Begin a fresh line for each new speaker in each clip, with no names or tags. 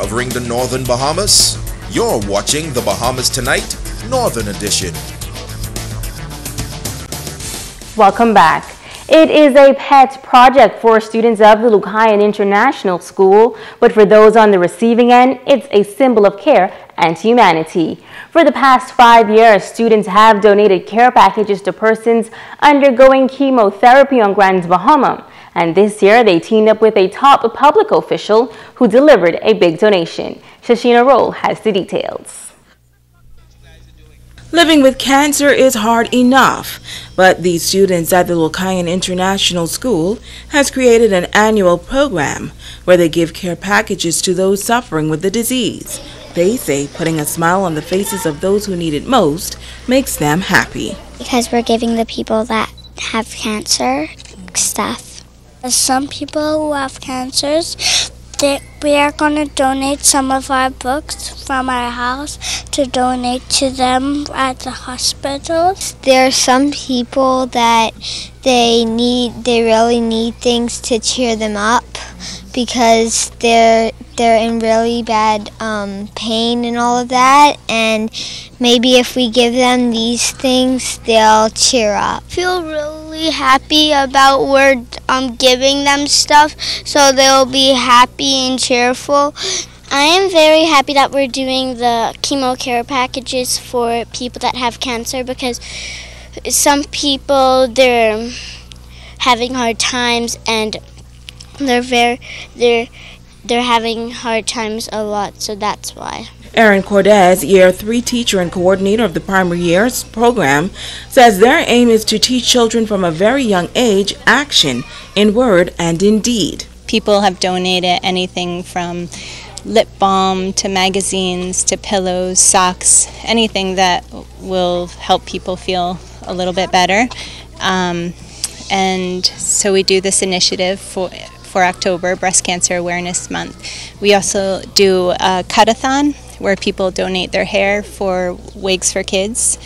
covering the Northern Bahamas. You're watching the Bahamas Tonight, Northern Edition.
Welcome back. It is a pet project for students of the Lucayan International School, but for those on the receiving end, it's a symbol of care and humanity. For the past 5 years, students have donated care packages to persons undergoing chemotherapy on Grand Bahama. And this year, they teamed up with a top public official who delivered a big donation. Shashina Roll has the details.
Living with cancer is hard enough, but these students at the Lucayan International School has created an annual program where they give care packages to those suffering with the disease. They say putting a smile on the faces of those who need it most makes them happy.
Because we're giving the people that have cancer stuff. Some people who have cancers, we are going to donate some of our books from our house to donate to them at the hospitals.
There are some people that they really need things to cheer them up because they're in really bad pain and all of that, and maybe if we give them these things, they'll cheer up.
I feel really happy about we're giving them stuff so they'll be happy and cheerful. I am very happy that we're doing the chemo care packages for people that have cancer because some people, they're having hard times and they're having hard times a lot, so that's why.
Erin Cordes, Year 3 teacher and coordinator of the Primary Years program, says their aim is to teach children from a very young age action in word and in deed.
People have donated anything from lip balm to magazines to pillows, socks, anything that will help people feel a little bit better. And so we do this initiative for October, Breast Cancer Awareness Month. We also do a cut-a-thon where people donate their hair for wigs for kids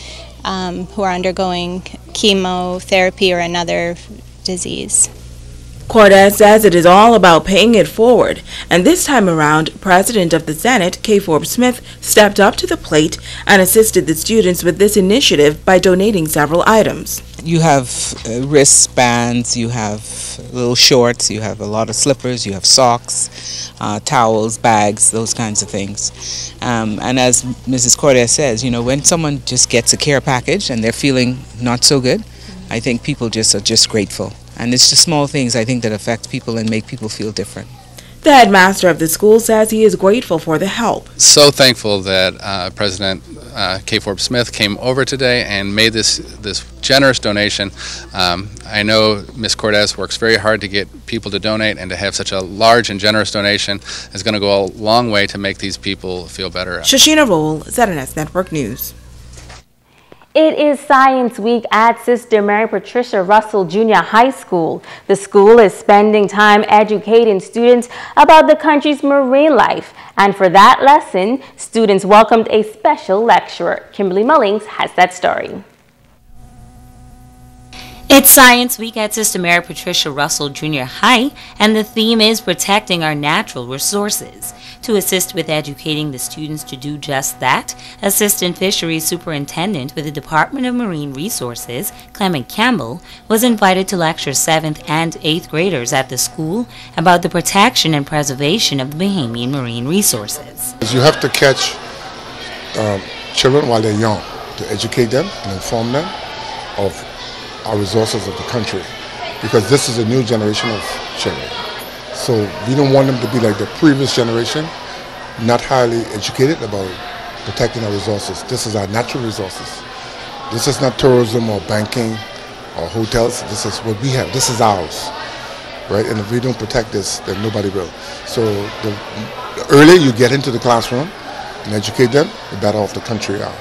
who are undergoing chemotherapy or another disease.
Cordes says it is all about paying it forward, and this time around, President of the Senate, K. Forbes Smith, stepped up to the plate and assisted the students with this initiative by donating several items.
You have wristbands, you have little shorts, you have a lot of slippers, you have socks, towels, bags, those kinds of things. And as Mrs. Cordes says, you know, when someone just gets a care package and they're feeling not so good, I think people just are just grateful. And it's the small things, I think, that affect people and make people feel different.
The headmaster of the school says he is grateful for the help.
So thankful that President K. Forbes Smith came over today and made this generous donation. I know Ms. Cordes works very hard to get people to donate, and to have such a large and generous donation is going to go a long way to make these people feel better.
Shashina Roll, ZNS Network News.
It is Science Week at Sister Mary Patricia Russell Junior High School. The school is spending time educating students about the country's marine life. And for that lesson, students welcomed a special lecturer. Kimberly Mullings has that story.
It's Science Week at Sister Mary Patricia Russell Junior High, and the theme is protecting our natural resources. To assist with educating the students to do just that, Assistant Fisheries Superintendent with the Department of Marine Resources, Clement Campbell, was invited to lecture 7th and 8th graders at the school about the protection and preservation of the Bahamian marine resources.
You have to catch children while they're young, to educate them and inform them of our resources of the country, because this is a new generation of children. So we don't want them to be like the previous generation, not highly educated about protecting our resources. This is our natural resources. This is not tourism or banking or hotels. This is what we have. This is ours, right? And if we don't protect this, then nobody will. So the earlier you get into the classroom and educate them, the better off the country are.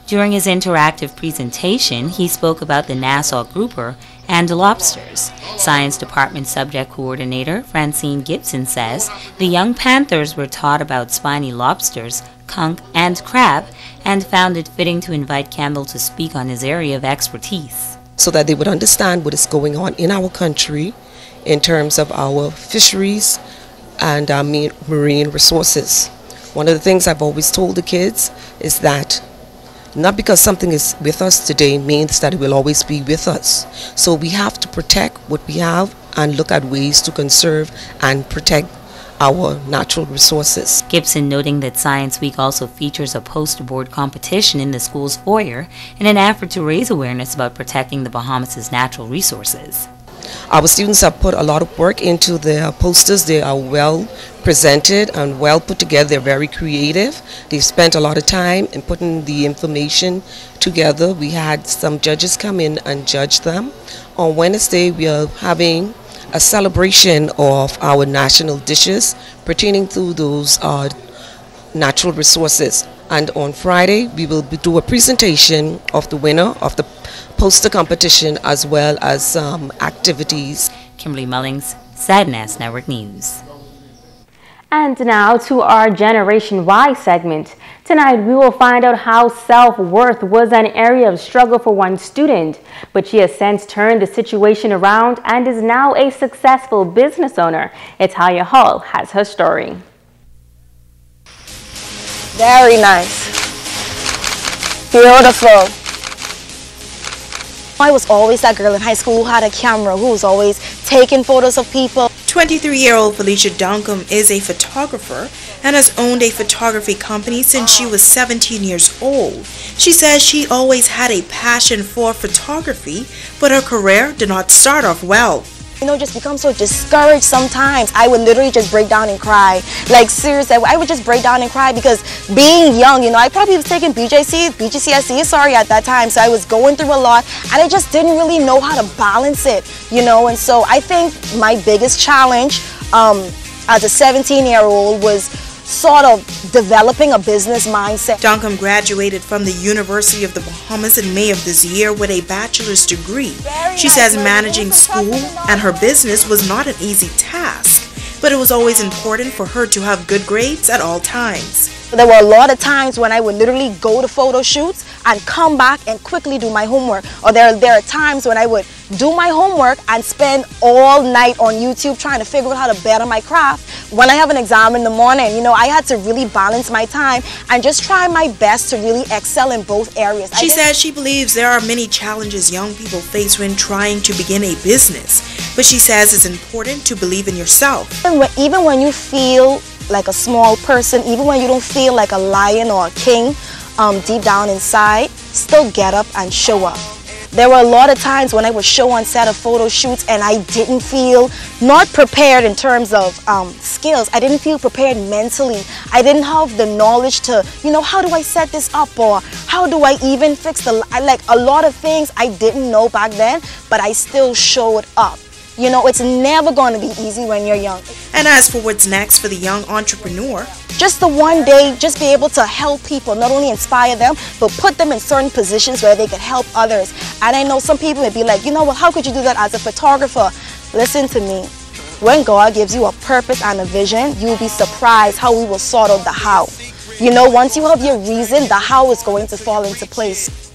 During his interactive presentation, he spoke about the Nassau grouper and lobsters. Science Department Subject Coordinator Francine Gibson says the young panthers were taught about spiny lobsters, conch, and crab, and found it fitting to invite Campbell to speak on his area of expertise.
So that they would understand what is going on in our country in terms of our fisheries, and our marine resources. One of the things I've always told the kids is that not because something is with us today means that it will always be with us. So we have to protect what we have and look at ways to conserve and protect our natural resources.
Gibson noting that Science Week also features a poster board competition in the school's foyer in an effort to raise awareness about protecting the Bahamas' natural resources.
Our students have put a lot of work into their posters. They are well presented and well put together. They're very creative. They've spent a lot of time in putting the information together. We had some judges come in and judge them. On Wednesday, we are having a celebration of our national dishes pertaining to those natural resources. And on Friday, we will do a presentation of the winner of the poster competition as well as activities.
Kimberly Mullings, SADNAS Network News.
And now to our Generation Y segment. Tonight we will find out how self-worth was an area of struggle for one student, but she has since turned the situation around and is now a successful business owner. Italia Hall has her story.
Very nice. Beautiful. I was always that girl in high school who had a camera, who was always taking photos of people.
23-year-old Felicia Duncombe is a photographer and has owned a photography company since she was 17 years old. She says she always had a passion for photography, but her career did not start off well.
You know, just become so discouraged sometimes. I would literally just break down and cry. Like, seriously, I would just break down and cry because being young, you know, I probably was taking BGCSE, sorry, at that time. So I was going through a lot and I just didn't really know how to balance it, you know. And so I think my biggest challenge as a 17-year-old was sort of developing a business mindset.
Duncombe graduated from the University of the Bahamas in May of this year with a bachelor's degree. She says managing school and her business was not an easy task, but it was always important for her to have good grades at all times.
There were a lot of times when I would literally go to photo shoots and come back and quickly do my homework. Or there are times when I would do my homework and spend all night on YouTube trying to figure out how to better my craft. When I have an exam in the morning, you know, I had to really balance my time and just try my best to really excel in both areas.
She says she believes there are many challenges young people face when trying to begin a business, but she says it's important to believe in yourself.
Even when you feel like a small person, even when you don't feel like a lion or a king deep down inside, still get up and show up. There were a lot of times when I would show on set of photo shoots and I didn't feel not prepared in terms of skills. I didn't feel prepared mentally. I didn't have the knowledge to, you know, how do I set this up, or how do I even fix like a lot of things I didn't know back then, but I still showed up. You know, it's never going to be easy when you're young.
And as for what's next for the young entrepreneur,
just the one day, just be able to help people, not only inspire them, but put them in certain positions where they could help others. And I know some people may be like, you know what, how could you do that as a photographer? Listen to me. When God gives you a purpose and a vision, you'll be surprised how we will sort out the how. You know, once you have your reason, the how is going to fall into place.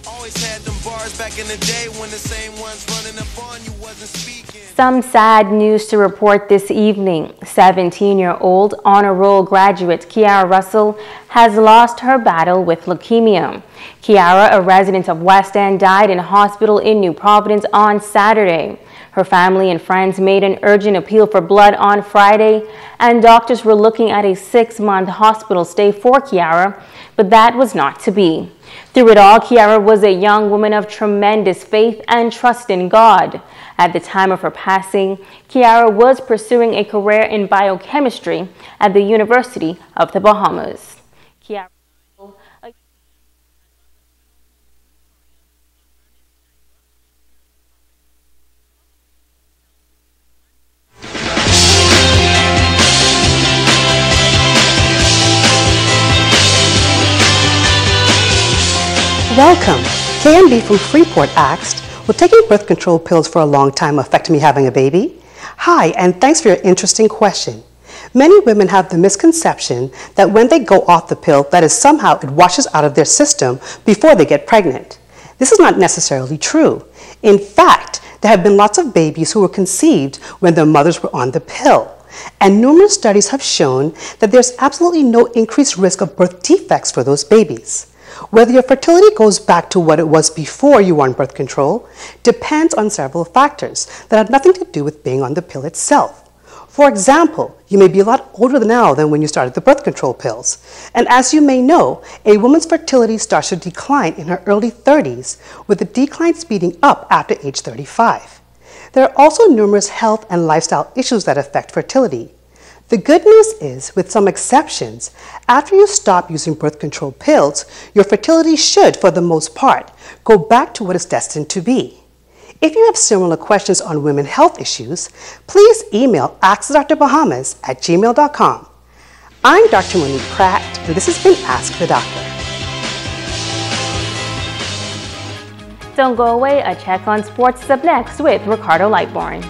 Some sad news to report this evening. 17-year-old honor roll graduate Kiara Russell has lost her battle with leukemia. Kiara, a resident of West End, died in hospital in New Providence on Saturday. Her family and friends made an urgent appeal for blood on Friday, and doctors were looking at a 6-month hospital stay for Kiara, but that was not to be. Through it all, Kiara was a young woman of tremendous faith and trust in God. At the time of her passing, Kiara was pursuing a career in biochemistry at the University of the Bahamas. Kiara
Welcome. KMB from Freeport asked, will taking birth control pills for a long time affect me having a baby? Hi, and thanks for your interesting question. Many women have the misconception that when they go off the pill, that is somehow it washes out of their system before they get pregnant. This is not necessarily true. In fact, there have been lots of babies who were conceived when their mothers were on the pill. and numerous studies have shown that there's absolutely no increased risk of birth defects for those babies. Whether your fertility goes back to what it was before you were on birth control depends on several factors that have nothing to do with being on the pill itself. For example, you may be a lot older now than when you started the birth control pills. And as you may know, a woman's fertility starts to decline in her early 30s, with the decline speeding up after age 35. There are also numerous health and lifestyle issues that affect fertility. The good news is, with some exceptions, after you stop using birth control pills, your fertility should, for the most part, go back to what it's destined to be. If you have similar questions on women health issues, please email askdrbahamas@gmail.com. I'm Dr. Monique Pratt, and this has been Ask the Doctor.
Don't go away, a check on sports is up next with Ricardo Lightbourne.